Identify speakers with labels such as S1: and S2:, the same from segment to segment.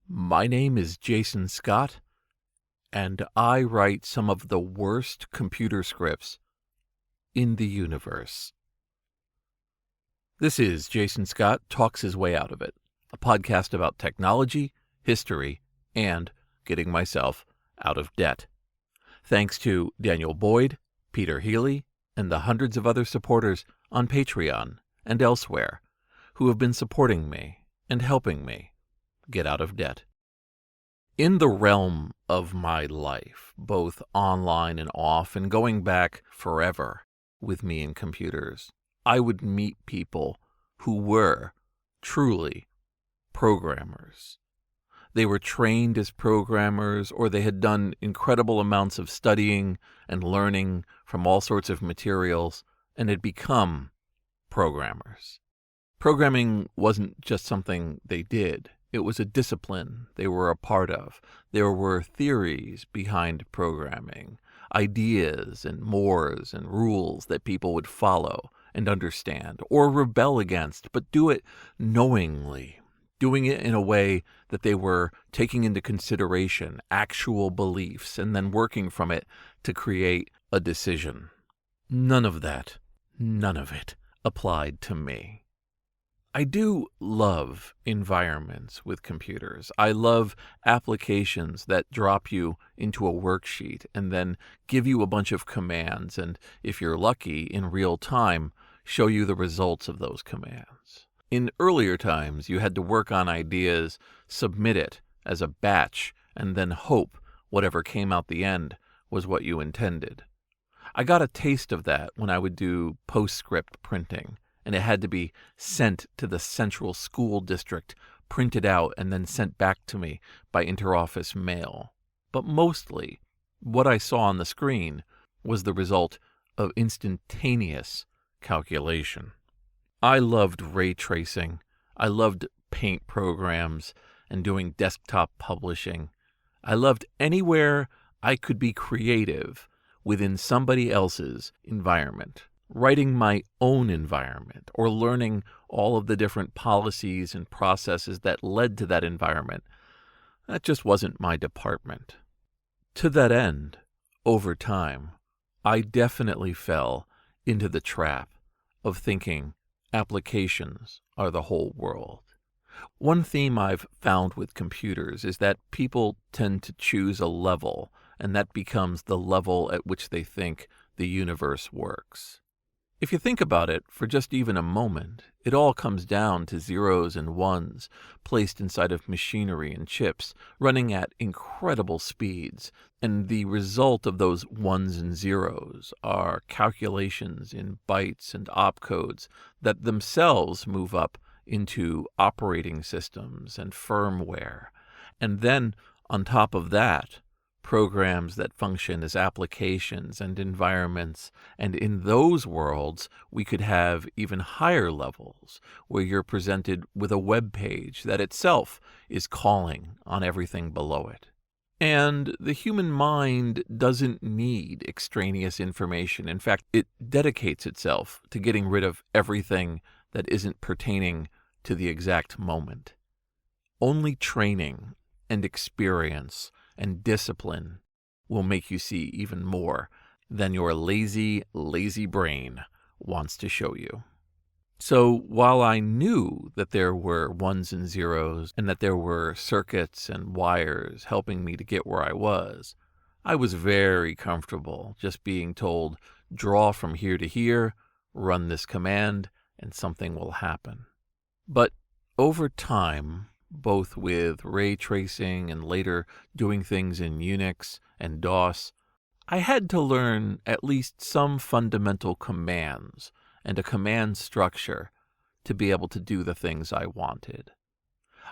S1: My name is Jason Scott, and I write some of the worst computer scripts in the universe. This is Jason Scott Talks His Way Out of It, a podcast about technology, history, and getting myself out of debt. Thanks to Daniel Boyd, Peter Healy, and the hundreds of other supporters on Patreon and elsewhere who have been supporting me and helping me get out of debt. In the realm of my life, both online and off, and going back forever with me and computers, I would meet people who were truly programmers. They were trained as programmers, or they had done incredible amounts of studying and learning from all sorts of materials and had become programmers. Programming wasn't just something they did. It was a discipline they were a part of. There were theories behind programming, ideas and mores and rules that people would follow and understand or rebel against, but do it knowingly, doing it in a way that they were taking into consideration actual beliefs and then working from it to create a decision. None of it applied to me. I do love environments with computers. I love applications that drop you into a worksheet and then give you a bunch of commands and, if you're lucky, in real time, show you the results of those commands. In earlier times, you had to work on ideas, submit it as a batch, and then hope whatever came out the end was what you intended. I got a taste of that when I would do PostScript printing, and it had to be sent to the central school district, printed out, and then sent back to me by interoffice mail. But mostly, what I saw on the screen was the result of instantaneous calculation. I loved ray tracing. I loved paint programs and doing desktop publishing. I loved anywhere I could be creative within somebody else's environment. Writing my own environment or learning all of the different policies and processes that led to that environment, that just wasn't my department. To that end, over time, I definitely fell into the trap of thinking applications are the whole world. One theme I've found with computers is that people tend to choose a level, and that becomes the level at which they think the universe works. If you think about it for just even a moment, it all comes down to zeros and ones placed inside of machinery and chips, running at incredible speeds, and the result of those ones and zeros are calculations in bytes and opcodes that themselves move up into operating systems and firmware. And then, on top of that, programs that function as applications and environments, and in those worlds, we could have even higher levels where you're presented with a web page that itself is calling on everything below it. And the human mind doesn't need extraneous information. In fact, it dedicates itself to getting rid of everything that isn't pertaining to the exact moment. Only training and experience and discipline will make you see even more than your lazy brain wants to show you. So while I knew that there were ones and zeros and that there were circuits and wires helping me to get where I was very comfortable just being told, draw from here to here, run this command, and something will happen. But over time, both with ray tracing and later doing things in Unix and DOS, I had to learn at least some fundamental commands and a command structure to be able to do the things I wanted.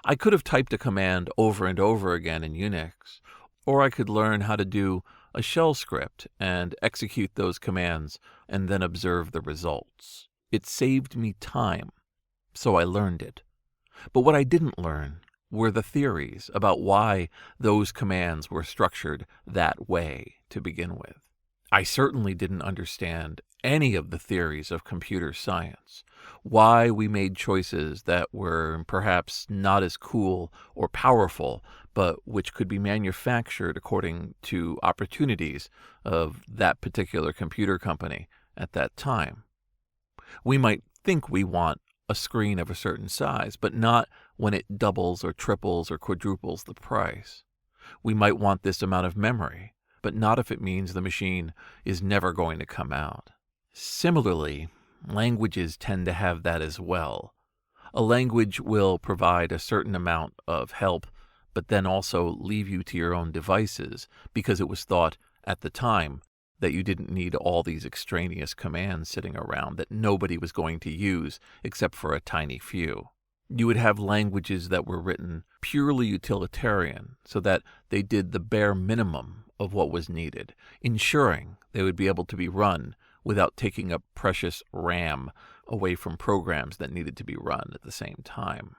S1: I could have typed a command over and over again in Unix, or I could learn how to do a shell script and execute those commands and then observe the results. It saved me time, so I learned it. But what I didn't learn were the theories about why those commands were structured that way to begin with. I certainly didn't understand any of the theories of computer science, why we made choices that were perhaps not as cool or powerful, but which could be manufactured according to opportunities of that particular computer company at that time. We might think we want a screen of a certain size, but not when it doubles or triples or quadruples the price. We might want this amount of memory, but not if it means the machine is never going to come out. Similarly, languages tend to have that as well. A language will provide a certain amount of help, but then also leave you to your own devices because it was thought at the time that you didn't need all these extraneous commands sitting around that nobody was going to use except for a tiny few. You would have languages that were written purely utilitarian so that they did the bare minimum of what was needed, ensuring they would be able to be run without taking up precious RAM away from programs that needed to be run at the same time.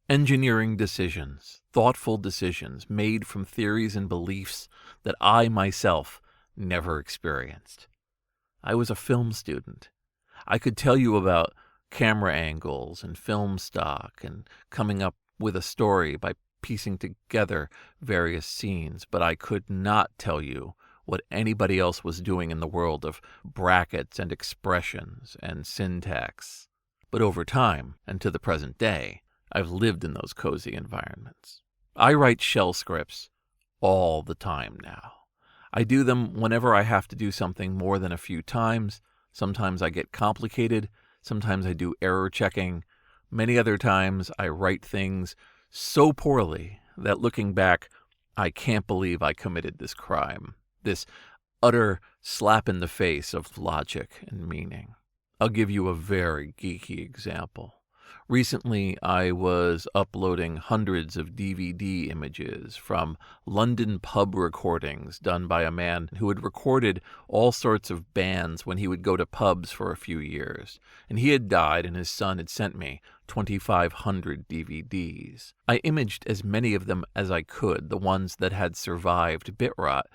S1: Engineering decisions, thoughtful decisions made from theories and beliefs that I myself never experienced. I was a film student. I could tell you about camera angles and film stock and coming up with a story by piecing together various scenes, but I could not tell you what anybody else was doing in the world of brackets and expressions and syntax. But over time, and to the present day, I've lived in those cozy environments. I write shell scripts all the time now. I do them whenever I have to do something more than a few times. Sometimes I get complicated. Sometimes I do error checking. Many other times I write things so poorly that looking back, I can't believe I committed this crime, this utter slap in the face of logic and meaning. I'll give you a very geeky example. Recently, I was uploading hundreds of DVD images from London pub recordings done by a man who had recorded all sorts of bands when he would go to pubs for a few years. And he had died, and his son had sent me 2,500 DVDs. I imaged as many of them as I could, the ones that had survived bit rot,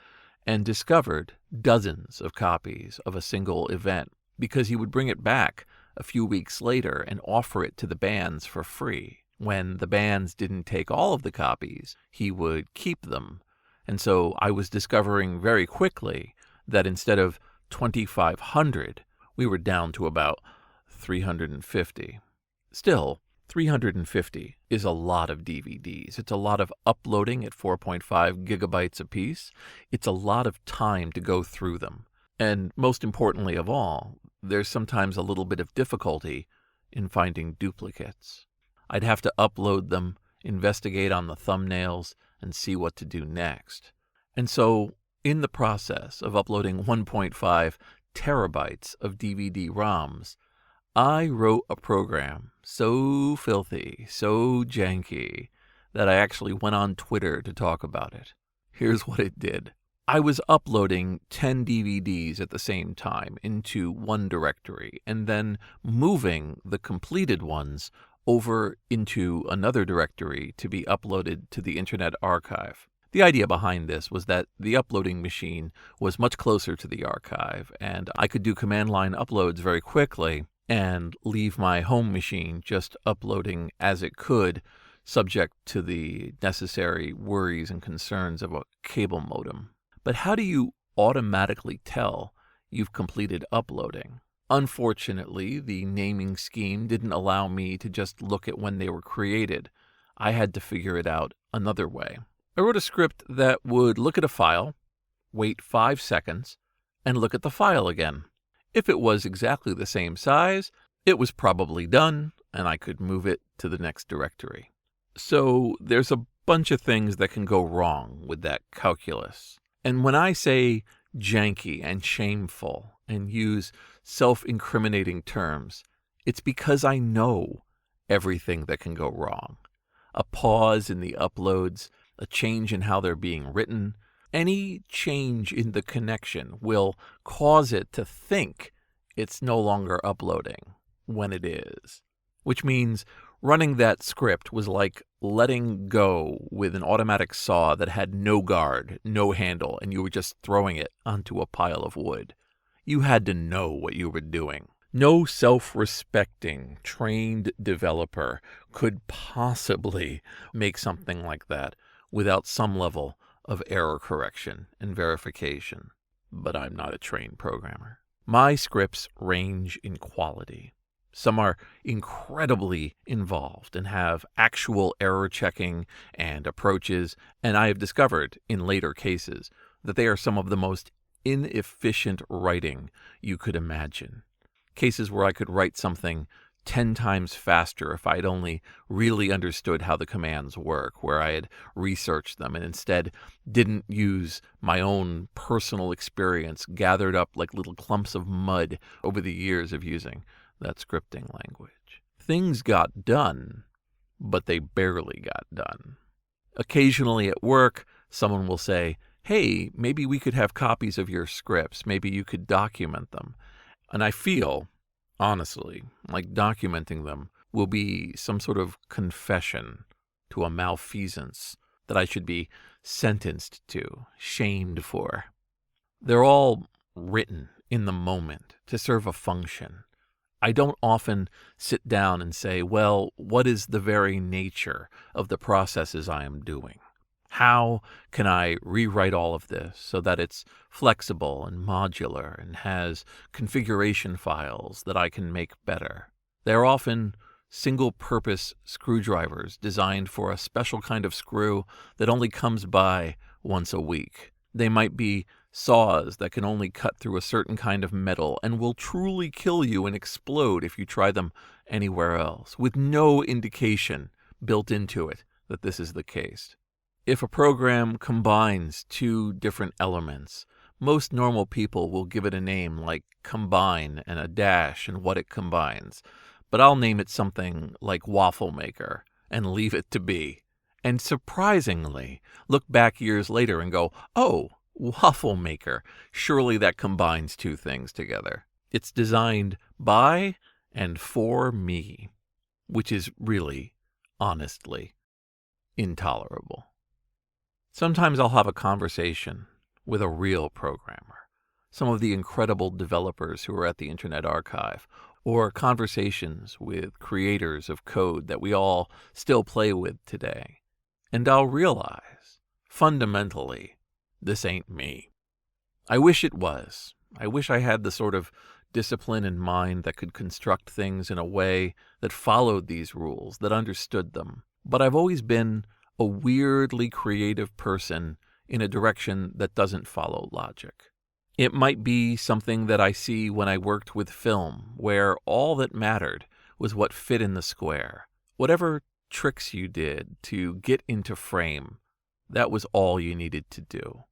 S1: and discovered dozens of copies of a single event, because he would bring it back a few weeks later and offer it to the bands for free. When the bands didn't take all of the copies, he would keep them. And so I was discovering very quickly that instead of 2,500, we were down to about 350. Still, 350 is a lot of DVDs. It's a lot of uploading at 4.5 gigabytes apiece. It's a lot of time to go through them. And most importantly of all, there's sometimes a little bit of difficulty in finding duplicates. I'd have to upload them, investigate on the thumbnails, and see what to do next. And so, in the process of uploading 1.5 terabytes of DVD ROMs, I wrote a program so filthy, so janky, that I actually went on Twitter to talk about it. Here's what it did. I was uploading 10 DVDs at the same time into one directory and then moving the completed ones over into another directory to be uploaded to the Internet Archive. The idea behind this was that the uploading machine was much closer to the archive, and I could do command line uploads very quickly and leave my home machine just uploading as it could, subject to the necessary worries and concerns of a cable modem. But how do you automatically tell you've completed uploading? Unfortunately, the naming scheme didn't allow me to just look at when they were created. I had to figure it out another way. I wrote a script that would look at a file, wait 5 seconds, and look at the file again. If it was exactly the same size, it was probably done, and I could move it to the next directory. So there's a bunch of things that can go wrong with that calculus. And when I say janky and shameful and use self-incriminating terms, it's because I know everything that can go wrong. A pause in the uploads, a change in how they're being written, any change in the connection will cause it to think it's no longer uploading when it is. Which means running that script was like letting go with an automatic saw that had no guard, no handle, and you were just throwing it onto a pile of wood. you had to know what you were doing. No self-respecting, trained developer could possibly make something like that without some level of error correction and verification. But I'm not a trained programmer. My scripts range in quality. Some are incredibly involved and have actual error checking and approaches, and I have discovered in later cases that they are some of the most inefficient writing you could imagine. Cases where I could write something 10 times faster if I'd only really understood how the commands work, where I had researched them and instead didn't use my own personal experience gathered up like little clumps of mud over the years of using that scripting language. Things got done, but they barely got done. Occasionally at work, someone will say, hey, maybe we could have copies of your scripts. Maybe you could document them. And I feel, honestly, like documenting them will be some sort of confession to a malfeasance that I should be sentenced to, shamed for. They're all written in the moment to serve a function. I don't often sit down and say, well, what is the very nature of the processes I am doing? How can I rewrite all of this so that it's flexible and modular and has configuration files that I can make better? They're often single-purpose screwdrivers designed for a special kind of screw that only comes by once a week. They might be saws that can only cut through a certain kind of metal and will truly kill you and explode if you try them anywhere else, with no indication built into it that this is the case. If a program combines two different elements, most normal people will give it a name like combine and a dash and what it combines. But I'll name it something like waffle maker and leave it to be. And surprisingly, look back years later and go, oh, waffle maker. Surely that combines two things together. It's designed by and for me, which is really, honestly, intolerable. Sometimes I'll have a conversation with a real programmer, some of the incredible developers who are at the Internet Archive, or conversations with creators of code that we all still play with today. And I'll realize, fundamentally, this ain't me. I wish it was. I wish I had the sort of discipline in mind that could construct things in a way that followed these rules, that understood them. But I've always been a weirdly creative person in a direction that doesn't follow logic. It might be something that I see when I worked with film, where all that mattered was what fit in the square. Whatever tricks you did to get into frame, that was all you needed to do.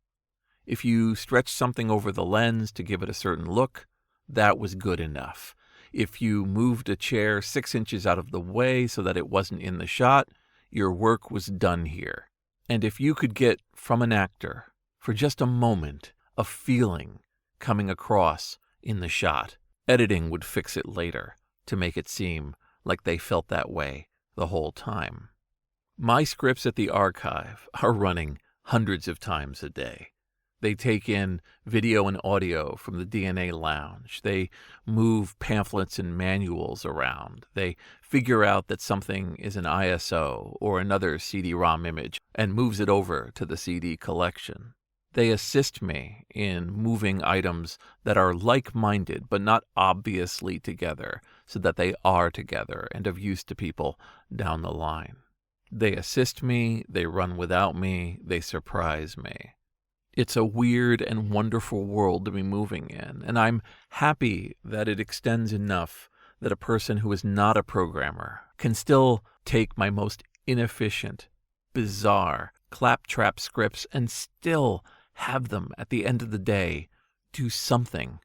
S1: If you stretched something over the lens to give it a certain look, that was good enough. If you moved a chair 6 inches out of the way so that it wasn't in the shot, your work was done here. And if you could get from an actor, for just a moment, a feeling coming across in the shot, editing would fix it later to make it seem like they felt that way the whole time. My scripts at the archive are running hundreds of times a day. They take in video and audio from the DNA lounge. They move pamphlets and manuals around. They figure out that something is an ISO or another CD-ROM image and moves it over to the CD collection. They assist me in moving items that are like-minded but not obviously together so that they are together and of use to people down the line. They assist me, they run without me, they surprise me. It's a weird and wonderful world to be moving in, and I'm happy that it extends enough that a person who is not a programmer can still take my most inefficient, bizarre, claptrap scripts and still have them, at the end of the day, do something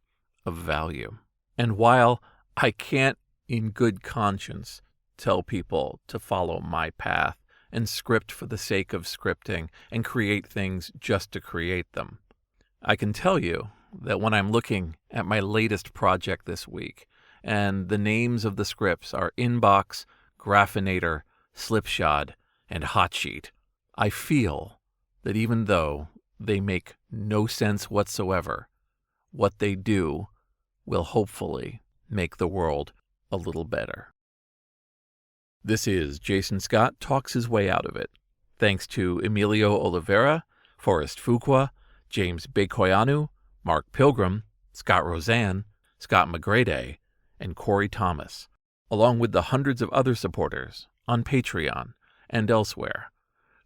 S1: of value. And while I can't, in good conscience, tell people to follow my path and script for the sake of scripting and create things just to create them, I can tell you that when I'm looking at my latest project this week, and the names of the scripts are Inbox, Graphinator, Slipshod, and Hotsheet, I feel that even though they make no sense whatsoever, what they do will hopefully make the world a little better. This is Jason Scott Talks His Way Out of It. Thanks to Emilio Oliveira, Forrest Fuqua, James Bekoyanu, Mark Pilgrim, Scott Roseanne, Scott McGrady, and Corey Thomas, along with the hundreds of other supporters on Patreon and elsewhere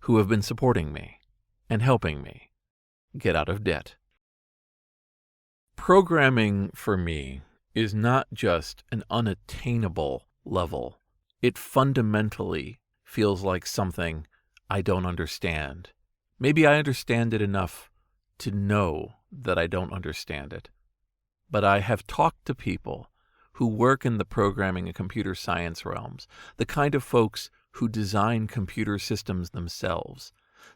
S1: who have been supporting me and helping me get out of debt. Programming for me is not just an unattainable level. It fundamentally feels like something I don't understand. Maybe I understand it enough to know that I don't understand it. But I have talked to people who work in the programming and computer science realms, the kind of folks who design computer systems themselves,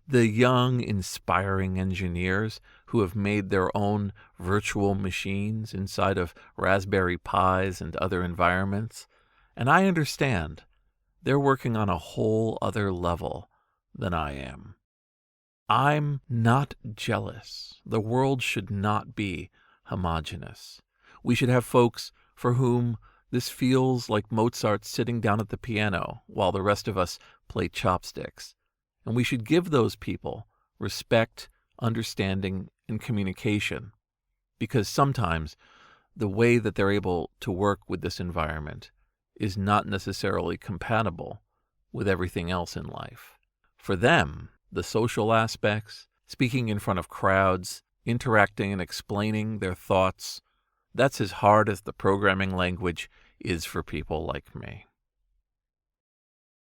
S1: the young, inspiring engineers who have made their own virtual machines inside of Raspberry Pis and other environments. And I understand they're working on a whole other level than I am. I'm not jealous. The world should not be homogeneous. We should have folks for whom this feels like Mozart sitting down at the piano while the rest of us play chopsticks. And we should give those people respect, understanding, and communication, because sometimes the way that they're able to work with this environment is not necessarily compatible with everything else in life. For them, the social aspects, speaking in front of crowds, interacting and explaining their thoughts, that's as hard as the programming language is for people like me.